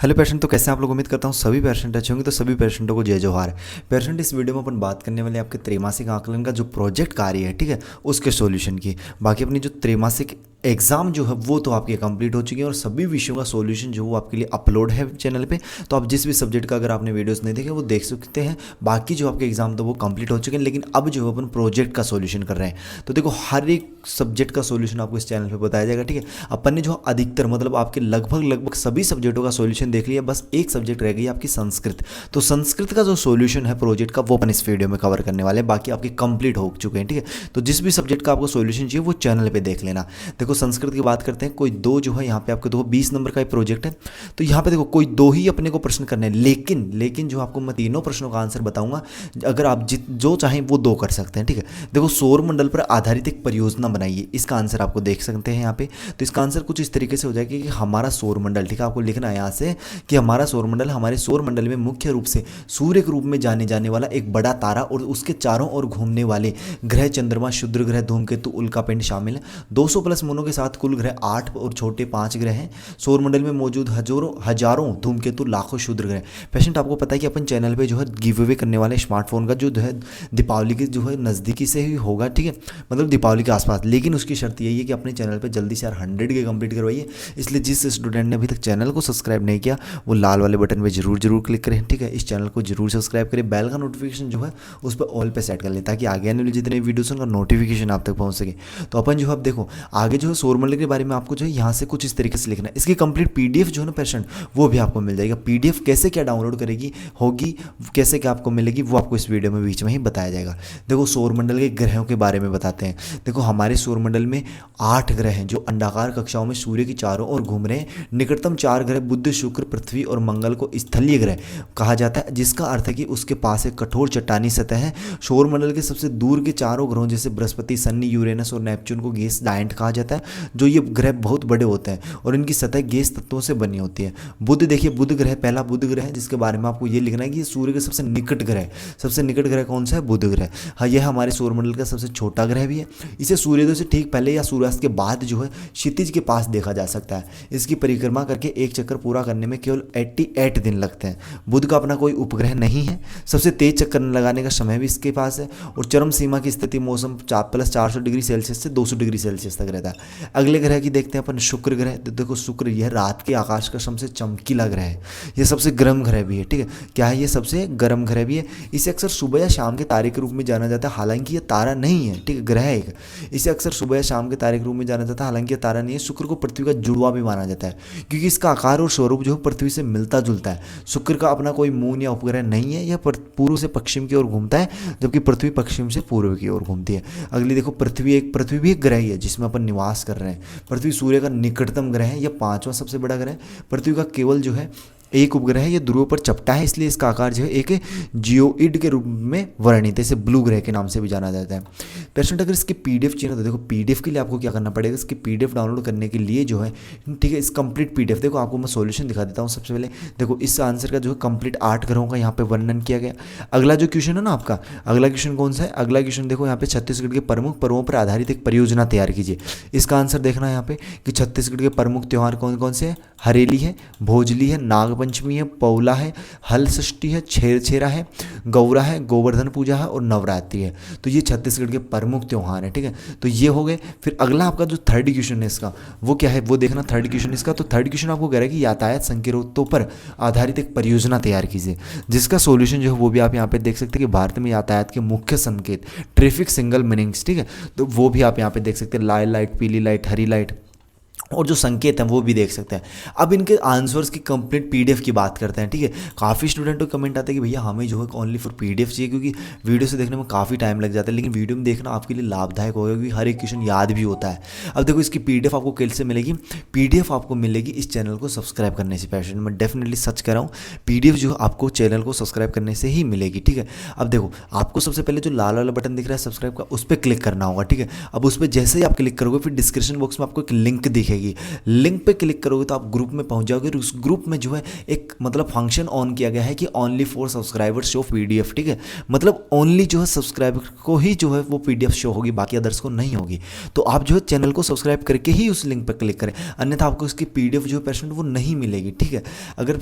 Hello patient, तो कैसे हैं आप लोग। उम्मीद करता हूँ सभी पेशेंट अच्छे होंगे। तो सभी पेशेंटों को जय जोहार। पेशेंट, इस वीडियो में अपन बात करने वाले आपके त्रैमासिक आकलन का जो प्रोजेक्ट कार्य है, ठीक है, उसके सॉल्यूशन की। बाकी अपनी जो त्रैमासिक एग्ज़ाम जो है वो तो आपके कंप्लीट हो चुकी है और सभी विषयों का सॉल्यूशन जो वो आपके लिए अपलोड है चैनल पे। तो आप जिस भी सब्जेक्ट का अगर आपने वीडियोस नहीं देखे वो देख सकते हैं। बाकी जो आपके एग्जाम तो वो कंप्लीट हो चुके हैं, लेकिन अब जो अपन प्रोजेक्ट का सॉल्यूशन कर रहे हैं। तो देखो, हर एक सब्जेक्ट का सॉल्यूशन आपको इस चैनल पे बताया जाएगा, ठीक है। अपन ने जो अधिकतर मतलब आपके लगभग सभी सब्जेक्टों का सॉल्यूशन देख लिया, बस एक सब्जेक्ट रह गई आपकी संस्कृत। तो संस्कृत का जो सॉल्यूशन है प्रोजेक्ट का वो अपन इस वीडियो में कवर करने वाले हैं। बाकी आपके कंप्लीट हो चुके हैं, ठीक है। तो जिस भी सब्जेक्ट का आपको सॉल्यूशन चाहिए वो चैनल पे देख लेना। देखो, संस्कृत की बात करते हैं। कोई दो जो है यहाँ पे आपके दो 20 नंबर का प्रोजेक्ट है। तो यहाँ पे देखो, कोई दो ही अपने को प्रश्न करने हैं, लेकिन जो आपको मैं तीनों प्रश्नों का आंसर बताऊंगा। अगर आप जो चाहें वो दो कर सकते हैं, ठीक है। देखो, सौर मंडल पर आधारित एक परियोजना बनाइए, इसका आंसर आपको देख सकते हैं यहाँ पे। तो इसका आंसर कुछ इस तरीके से हो जाएगा कि हमारा सौर मंडल, ठीक है, आपको लिखना है यहाँ से कि हमारा सौर मंडल, हमारे सौर मंडल में मुख्य रूप से सूर्य के रूप में जाने जाने वाला एक बड़ा तारा और उसके चारों ओर घूमने वाले ग्रह चंद्रमा, क्षुद्र ग्रह, धूमकेतु, उल्कापिंड शामिल है। 200 प्लस मोनों के साथ कुल ग्रह 8 और छोटे 5 ग्रह हैं। सौर मंडल में मौजूद हजारों धूमकेतु, लाखों क्षुद्र ग्रह। पेशेंट, आपको पता है कि अपन चैनल पे जो है गिव अवे करने वाले स्मार्टफोन का जो है दीपावली के जो है नज़दीकी से ही होगा, ठीक है, मतलब दीपावली के आसपास। लेकिन उसकी शर्त यही है कि अपने चैनल पे जल्दी से यार 100 के कंप्लीट करवाइए। इसलिए जिस स्टूडेंट ने अभी तक चैनल को सब्सक्राइब नहीं किया वो लाल वाले बटन पे जरूर क्लिक करें, ठीक है। इस चैनल को जरूर सब्सक्राइब करें, बेल का नोटिफिकेशन जो है उस पर ऑल पे सेट कर लें, ताकि आगे आने वाले जितने वीडियोस उनका नोटिफिकेशन आप तक पहुंच सके। तो अपन जो है अब देखो, आगे जो है सौर मंडल के बारे में आपको जो है यहाँ से कुछ इस तरीके से लिखना है। इसकी कंप्लीट पीडीएफ जो है ना पेशेंट, वो भी आपको मिल जाएगा। पीडीएफ कैसे क्या डाउनलोड करेगी होगी, कैसे क्या आपको मिलेगी, वो आपको इस वीडियो में बीच में ही बताया जाएगा। देखो, सौर मंडल के ग्रहों के बारे में बताते हैं। देखो, हमारे सौर मंडल में 8 ग्रह हैं जो अंडाकार कक्षाओं में सूर्य की चारों ओर घूम रहे हैं। निकटतम 4 ग्रह बुध, शुक्र, पृथ्वी और मंगल को स्थलीय ग्रह कहा जाता है, जिसका अर्थ है कि उसके पास एक कठोर चट्टानी सतह है। सौर मंडल के सबसे दूर के चारों ग्रहों जैसे बृहस्पति, शनि, यूरेनस और नेपच्यून को गैस जायंट कहा जाता है। जो ये ग्रह बहुत बड़े होते हैं और इनकी सतह गैस तत्वों से बनी होती है। बुध, देखिए, बुध ग्रह पहला बुध ग्रह है, जिसके बारे में आपको ये लिखना है कि सूर्य के सबसे निकट ग्रह, सबसे निकट ग्रह कौन सा है, बुध ग्रह। हाँ, यह हमारे सौरमंडल का सबसे छोटा ग्रह भी है। इसे सूर्योदय से ठीक पहले या सूर्यास्त के बाद जो है क्षितिज के पास देखा जा सकता है। इसकी परिक्रमा करके एक चक्कर पूरा करने में केवल 88 दिन लगते हैं। बुध का अपना कोई उपग्रह नहीं है। सबसे तेज चक्कर लगाने का समय भी इसके पास है और चरम सीमा की स्थिति मौसम +400 डिग्री सेल्सियस से 200 डिग्री सेल्सियस तक रहता है। अगले ग्रह की देखते हैं अपन, शुक्र ग्रह। देखो, शुक्र यह रात के आकाश का सबसे चमकीला ग्रह है। यह सबसे गर्म ग्रह भी है, ठीक है। क्या है, ये सबसे गर्म ग्रह भी है। इसे अक्सर सुबह या शाम के तारे के रूप में जाना जाता है, हालांकि यह तारा नहीं है, ठीक है, ग्रह है एक। इसे अक्सर सुबह या शाम के तारे के रूप में जाना जाता है, हालांकि यह तारा नहीं है। शुक्र को पृथ्वी का जुड़वा भी माना जाता है, क्योंकि इसका आकार और स्वरूप जो है पृथ्वी से मिलता जुलता है। शुक्र का अपना कोई मून या उपग्रह नहीं है। यह पूर्व से पश्चिम की ओर घूमता है, जबकि पृथ्वी पश्चिम से पूर्व की ओर घूमती है। अगली देखो, पृथ्वी भी एक ग्रह ही है जिसमें अपन निवास कर रहे हैं। पृथ्वी सूर्य का निकटतम ग्रह है, यह 5वां सबसे बड़ा ग्रह है। पृथ्वी का केवल जो है एक उपग्रह है, ये ध्रुव पर चपटा है, इसलिए इसका आकार जो है एक जियोइड के रूप में वर्णित है। इसे ब्लू ग्रह के नाम से भी जाना जाता है। पेशेंट, अगर इसकी पीडीएफ चाहिए तो देखो, पीडीएफ के लिए आपको क्या करना पड़ेगा, इसकी पीडीएफ डाउनलोड करने के लिए जो है, ठीक है, इस कंप्लीट पीडीएफ देखो, आपको मैं सॉल्यूशन दिखा देता हूँ। सबसे पहले देखो, इस आंसर का जो है कंप्लीट 8 ग्रहों का यहाँ पे वर्णन किया गया। अगला जो क्वेश्चन है ना आपका, अगला क्वेश्चन कौन सा है, अगला क्वेश्चन देखो यहाँ पे, छत्तीसगढ़ के प्रमुख पर्वों पर आधारित एक परियोजना तैयार कीजिए। इसका आंसर देखना है यहाँ पे कि छत्तीसगढ़ के प्रमुख त्यौहार कौन कौन से हैं। हरेली है, भोजली है, नागपंचमी है, पौला है, हल षष्ठी है, छेरछेरा है, गौरा है, गोवर्धन पूजा है और नवरात्रि है। तो ये छत्तीसगढ़ के प्रमुख त्यौहार है, ठीक है। तो ये हो गए। फिर अगला आपका जो थर्ड क्वेश्चन है इसका, वो क्या है, वो देखना। थर्ड क्वेश्चन इसका, तो थर्ड क्वेश्चन आपको कह रहा है कि यातायात संकेतों पर आधारित एक परियोजना तैयार कीजिए, जिसका सोल्यूशन जो है वो भी आप यहाँ पे देख सकते हैं कि भारत में यातायात के मुख्य संकेत, ट्रैफिक सिग्नल मीनिंग्स, ठीक है, तो वो भी आप यहाँ पे देख सकते हैं। लाल लाइट, पीली लाइट, हरी लाइट और जो संकेत हैं वो भी देख सकते हैं। अब इनके आंसर्स की कंप्लीट पीडीएफ की बात करते हैं, ठीक है। काफ़ी स्टूडेंटों को कमेंट आता है कि भैया हमें जो है ओनली फॉर पीडीएफ चाहिए, क्योंकि वीडियो से देखने में काफ़ी टाइम लग जाता है, लेकिन वीडियो में देखना आपके लिए लाभदायक होगा, क्योंकि हर एक क्वेश्चन याद भी होता है। अब देखो, इसकी पीडीएफ आपको कैसे मिलेगी, पीडीएफ आपको मिलेगी इस चैनल को सब्सक्राइब करने से। पैशन मैं डेफिनेटली सच कर रहा हूँ, पीडीएफ जो आपको चैनल को सब्सक्राइब करने से ही मिलेगी, ठीक है। अब देखो, आपको सबसे पहले जो लाल वाला बटन दिख रहा है सब्सक्राइब का, उस पर क्लिक करना होगा, ठीक है। अब उस पर जैसे ही आप क्लिक करोगे, फिर डिस्क्रिप्शन बॉक्स में आपको एक लिंक दिखेगी, मिलेगी। लिंक पे क्लिक करोगे तो आप ग्रुप में पहुंच जाओगे और उस ग्रुप में जो है एक मतलब फंक्शन ऑन किया गया है कि only for subscribers show PDF, ठीक है। मतलब ओनली जो है सब्सक्राइबर को ही जो है वो पीडीएफ शो होगी, बाकी अदर्स को नहीं होगी। तो आप जो है चैनल को सब्सक्राइब करके ही उस लिंक पर क्लिक करें, अन्यथा आपको इसकी पीडीएफ जो है पेशेंट वो नहीं मिलेगी, ठीक है। अगर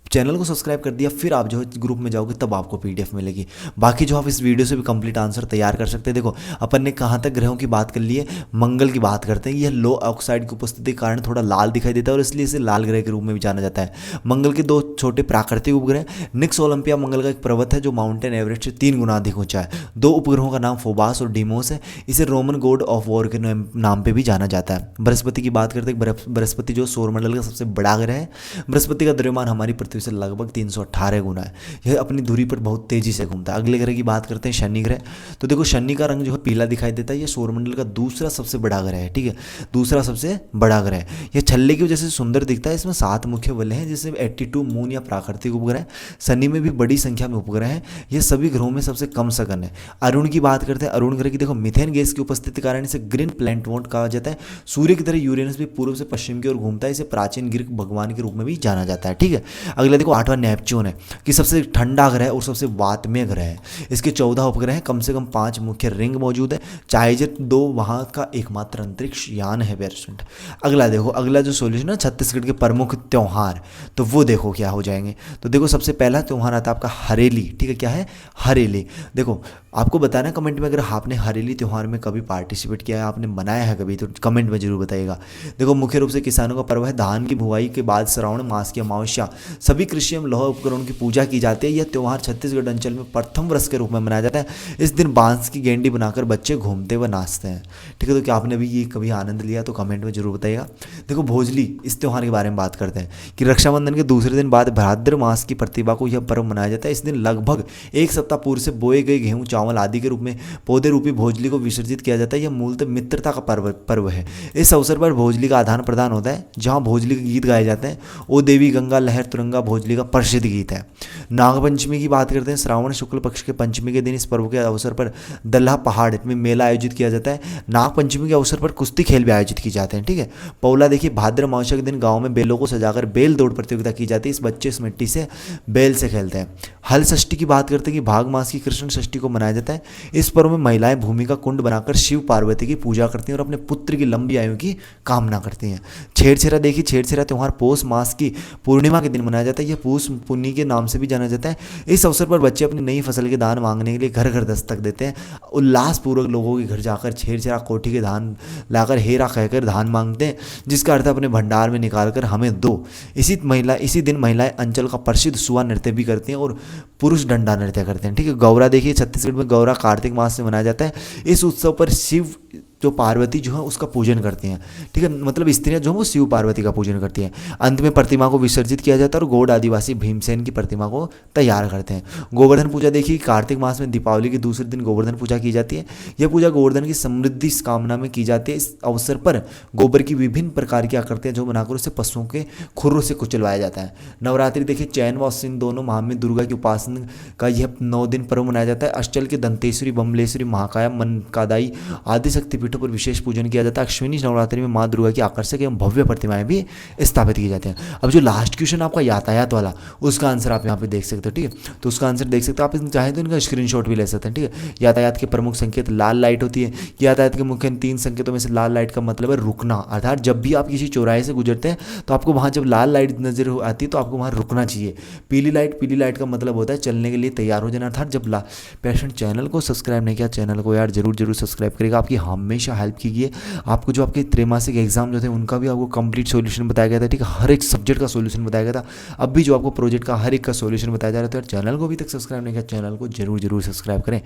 चैनल को सब्सक्राइब कर दिया फिर आप जो है ग्रुप में जाओगे तब आपको पीडीएफ मिलेगी। बाकी जो आप इस वीडियो से भी कंप्लीट आंसर तैयार कर सकते हैं। देखो अपन ने कहाँ तक ग्रहों की बात कर ली है, मंगल की बात करते हैं। यह लो ऑक्साइड की उपस्थिति के कारण थोड़ा लाल दिखाई देता है और इसलिए इसे लाल ग्रह के रूप में भी जाना जाता है। मंगल के 2 छोटे प्राकृतिक उपग्रह, निक्स ओलंपिया मंगल का एक पर्वत है जो माउंटेन एवरेस्ट से 3 गुना अधिक ऊंचा है। 2 उपग्रहों का नाम फोबास और डीमोस है। इसे रोमन गॉड ऑफ वॉर के नाम पे भी जाना जाता है। बृहस्पति की बात करते हैं। बृहस्पति जो सौरमंडल का सबसे बड़ा ग्रह है। बृहस्पति का द्रव्यमान हमारी पृथ्वी से लगभग 318 गुना है। यह अपनी दूरी पर बहुत तेजी से घूमता है। अगले ग्रह की बात करते हैं, शनि ग्रह। तो देखो शनि का रंग जो है पीला दिखाई देता है। यह सौरमंडल का दूसरा सबसे बड़ा ग्रह है, ठीक है, दूसरा सबसे बड़ा ग्रह है। यह छल्ले की वजह से सुंदर दिखता है। इसमें 7 मुख्य वलय हैं जिससे 82 मून या प्राकृतिक उपग्रह। शनि में भी बड़ी संख्या में उपग्रह हैं। यह सभी ग्रहों में सबसे कम सघन है। अरुण की बात करते हैं। अरुण ग्रह की देखो मीथेन गैस की उपस्थिति के कारण इसे ग्रीन प्लैनेट कहा जाता है। सूर्य की तरह यूरेनस भी पूर्व से पश्चिम की ओर घूमता है। इसे प्राचीन ग्रीक भगवान के रूप में भी जाना जाता है, ठीक है। अगला देखो 8वां नेपच्यून है कि सबसे ठंडा ग्रह और सबसे वातमय ग्रह है। इसके 14 उपग्रह हैं, कम से कम 5 मुख्य रिंग मौजूद है। चाइजर 2 वहाँ का एकमात्र अंतरिक्ष यान है पेशेंट। अगला देखो, अगला जो सोल्यूशन है छत्तीसगढ़ के प्रमुख त्यौहार, तो वो देखो क्या हो जाएंगे। तो देखो सबसे पहला त्यौहार आता है आपका हरेली, ठीक है। क्या है? हरेली। देखो आपको बताना है कमेंट में अगर आपने हरेली त्यौहार में कभी पार्टिसिपेट किया है, आपने मनाया है कभी, तो कमेंट में जरूर बताइएगा। देखो मुख्य रूप से किसानों का पर्व है। धान की बुआई के बाद श्रावण मास की अमावस्या सभी कृषि एवं लौह उपकरणों की पूजा की जाती है। यह त्यौहार छत्तीसगढ़ अंचल में प्रथम वर्ष के रूप में मनाया जाता है। इस दिन बांस की गेंडी बनाकर बच्चे घूमते व नाचते हैं, ठीक है। तो क्या आपने भी ये कभी आनंद लिया तो कमेंट में जरूर बताइएगा। देखो भोजली, इस त्यौहार के बारे में बात करते हैं कि रक्षाबंधन के दूसरे दिन बाद भाद्र मास की प्रतिभा को यह पर्व मनाया जाता है। इस दिन लगभग 1 सप्ताह पूर्व से बोए गए गेहूं चावल आदि के रूप में पौधे रूपी भोजली को विसर्जित किया जाता है। यह मूलतः मित्रता का पर्व है। इस अवसर पर भोजली का आदान प्रदान होता है, जहां भोजली के गीत गाए जाते हैं। ओ देवी गंगा लहर तुरंगा भोजली का प्रसिद्ध गीत है। नागपंचमी की बात करते हैं। श्रावण शुक्ल पक्ष के पंचमी के दिन इस पर्व के अवसर पर दल्हा पहाड़ में मेला आयोजित किया जाता है। नागपंचमी के अवसर पर कुश्ती खेल भी आयोजित की जाते हैं, ठीक है। पौला देखिए, भाद्र अमावस्या के दिन गाँव में बेलों को सजाकर बेल दौड़ प्रतियोगिता की जाती है। इस बच्चे इस मिट्टी से बेल से खेलते हैं। हल षष्ठी की बात करते हैं कि भाग मास की कृष्ण षष्ठी को मनाया जाता है। इस पर्व में महिलाएं भूमि का कुंड बनाकर शिव पार्वती की पूजा करती हैं और अपने पुत्र की लंबी आयु की कामना करती हैं। छेड़छेरा देखिए, छेड़छेरा त्यौहार पौष मास की पूर्णिमा के दिन मनाया जाता है। यह पौष पुन्नी के नाम से भी जाना जाता है। इस अवसर पर बच्चे अपनी नई फसल के दान मांगने के लिए घर घर दस्तक देते हैं। उल्लासपूर्वक लोगों के घर जाकर छेड़छेरा कोठी के धान लाकर हेरा कहकर धान मांगते हैं, जिसका अर्थ अपने भंडार में निकालकर हमें दो। इसी दिन महिलाएं अंचल का प्रसिद्ध सुआ नृत्य भी करती हैं और पुरुष डंडा नृत्य करते हैं, ठीक है। गौरा देखिए, छत्तीसगढ़ में गौरा कार्तिक मास से मनाया जाता है। इस उत्सव पर शिव जो पार्वती जो है उसका पूजन करती हैं, ठीक है। मतलब स्त्रियां जो है वो शिव पार्वती का पूजन करती हैं। अंत में प्रतिमा को विसर्जित किया जाता है और गौड़ आदिवासी भीमसेन की प्रतिमा को तैयार करते हैं। गोवर्धन पूजा देखिए, कार्तिक मास में दीपावली के दूसरे दिन गोवर्धन पूजा की जाती है। यह पूजा गोवर्धन की समृद्धि कामना में की जाती है। इस अवसर पर गोबर की विभिन्न प्रकार की आकृतियां जो बनाकर उसे पशुओं के खुरों से कुचलवाया जाता है। नवरात्रि देखिए, चैन व आश्विन दोनों माह में दुर्गा की उपासना का यह 9 दिन पर्व मनाया जाता है। अष्टल के दंतेश्वरी, बमलेश्वरी, महाकाया, मनकादाई आदि शक्तिपीठों पर विशेष पूजन किया जाता है। अश्विनी नवरात्रि में माँ दुर्गा की आकर्षक एवं भव्य प्रतिमाएं भी स्थापित की जाती हैं। अब जो लास्ट क्वेश्चन आपका यातायात वाला, उसका आंसर आप यहाँ पे देख सकते हो, ठीक है। तो उसका आंसर देख सकते हो, आप चाहें तो इनका स्क्रीनशॉट भी ले सकते हैं, ठीक है। यातायात के प्रमुख संकेत, लाल लाइट होती है। यातायात के मुख्य 3 संकेतों में से लाल लाइट का मतलब है रुकना, अर्थात जब भी आप किसी चौराहे से गुजरते हैं तो आपको वहाँ जब लाल लाइट नजर आती है तो आपको वहाँ रुकना चाहिए। पीली लाइट का मतलब होता है चलने के लिए तैयार हो जाना, अर्थात जब पेशेंट चैनल को सब्सक्राइब नहीं किया, चैनल को यार जरूर सब्सक्राइब करेगा, आपकी हमेशा हेल्प कीजिए। आपको जो आपके त्रैमासिक एग्जाम जो थे उनका भी आपको कंप्लीट सॉल्यूशन बताया गया था, ठीक है। हर एक सब्जेक्ट का सॉल्यूशन बताया गया था। अब भी जो आपको प्रोजेक्ट का हर एक का सॉल्यूशन बताया जा रहा है, तो यार चैनल को अभी तक सब्सक्राइब नहीं किया, चैनल को जरूर सब्सक्राइब करें।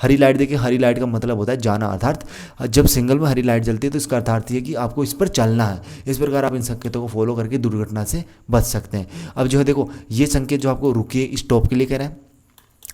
हरी लाइट देखिए, हरी लाइट का मतलब होता है जाना, अर्थात जब सिग्नल में हरी लाइट जलती है तो इसका अर्थ ये है कि आपको इस पर चलना है। इस प्रकार आप इन संकेतों को फॉलो करके दुर्घटना से बच सकते हैं। अब जो है देखो, ये संकेत जो आपको रुकिए स्टॉप के लिए कह रहे हैं,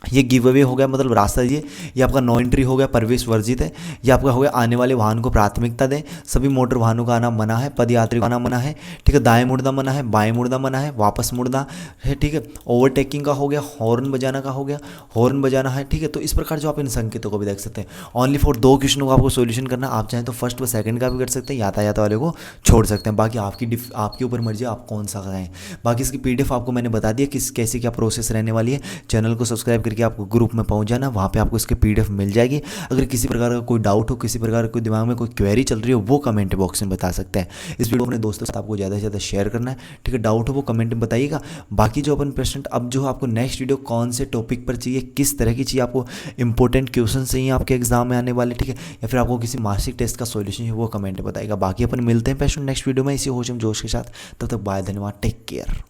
ये गिव अवे हो गया, मतलब रास्ता दीजिए। ये आपका नो एंट्री हो गया, प्रवेश वर्जित है। ये आपका हो गया आने वाले वाहन को प्राथमिकता दें, सभी मोटर वाहनों का आना मना है, पदयात्री का आना मना है, ठीक है। दाएं मुड़ना मना है, बाएं मुड़ना मना है, वापस मुड़ना है, ठीक है। ओवरटेकिंग का हो गया, हॉर्न बजाना का हो गया, हॉर्न बजाना है, ठीक है। तो इस प्रकार जो आप इन संकेतों को भी देख सकते हैं। ओनली फॉर 2 क्वेश्चनों का आपको सोल्यूशन करना, आप चाहें तो फर्स्ट व सेकंड का भी कर सकते हैं, यातायात वाले को छोड़ सकते हैं। बाकी आपके ऊपर मर्जी आप कौन सा करें। बाकी इसकी पीडीएफ आपको मैंने बता दिया किस कैसे क्या प्रोसेस रहने वाली है। चैनल को सब्सक्राइब करके आपको ग्रुप में पहुंच जाना, वहाँ पे आपको इसकी पीडीएफ मिल जाएगी। अगर किसी प्रकार का कोई डाउट हो, किसी प्रकार का कोई दिमाग में कोई क्वेरी चल रही हो, वो कमेंट बॉक्स में बता सकते हैं। इस वीडियो को अपने दोस्तों के साथ आपको ज़्यादा से ज़्यादा शेयर करना है, ठीक है। डाउट हो वो कमेंट में बताइएगा। बाकी जो अपन पेशेंट अब जो आपको नेक्स्ट वीडियो कौन से टॉपिक पर चाहिए, किस तरह की चाहिए, आपको इंपॉर्टेंट क्वेश्चन चाहिए आपके एग्जाम में आने वाले, ठीक है, या फिर आपको किसी मासिक टेस्ट का सॉल्यूशन है, वो कमेंट में बताइएगा। बाकी अपन मिलते हैं पेशेंट नेक्स्ट वीडियो में इसी होश जोश के साथ। तब तक बाय, धन्यवाद, टेक केयर।